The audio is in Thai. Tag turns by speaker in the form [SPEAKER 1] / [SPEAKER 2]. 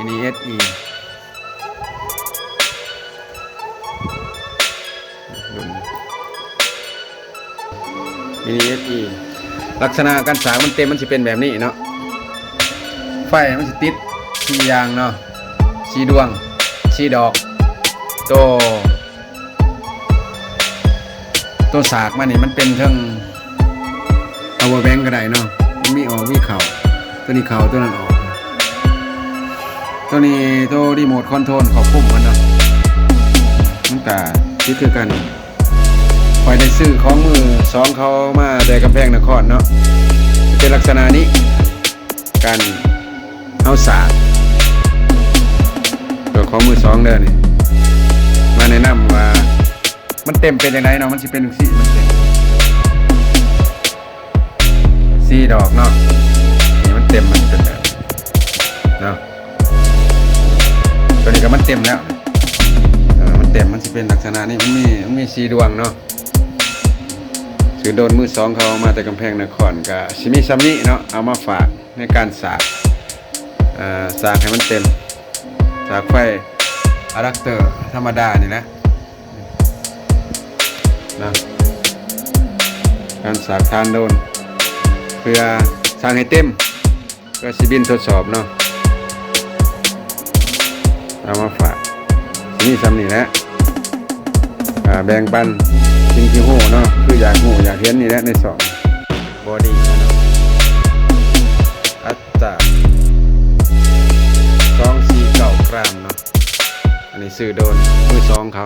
[SPEAKER 1] Mini SE รุ่น Mini SE ลักษณะการสร้างมันเต็มมันจะเป็นแบบนี้เนาะไฟมันจะติด4อย่างเนาะ4ดวง4ดอกตัวสากมันนี่มันเป็นทั้ง power bank ก็ได้เนาะมันมีออกมีเข่าตัวนี้เข่าตัวนั้นออกตัวนี้ตัวรีโมทคอนโทรลควบคุมมันเนาะมันก็คิดคือกันคอยได้ซื้อของมือ2เขามาได้กำแพงนครเนาะเป็นลักษณะนี้การเอาสากตัวของมือ2เด้อนี่มาแนะนำว่ามันเต็มเป็นยังไงเนาะมันสิเป็นสีมันเต็ม4ดอกเนาะนี่มันเต็มมันเป็นแบบเนาะตัวนี้ก็มันเต็มแล้วมันเต็มมันสิเป็นลักษณะนี้มันมี4ดวงเนาะถือโดนมือ2เขามาแต่กำแพงนครก็สิมีซ้ำนี้เนาะเอามาฝากในการสากให้มันเต็มสากไฟอะแดปเตอร์ธรรมดานี่นะการสากทานโดนเพื่อสร้างให้เต็มก็สิบินทดสอบเนาะเอามาฝากนี่ซ้ำนี่แหละแบ่งปันสิ่งที่หูเนาะคืออยากหูอยากเห็นนี่แหละในสองบอดี้เนาะอัตรา249 กรัมเนาะอันนี้ซื้อโดนมือ2เขา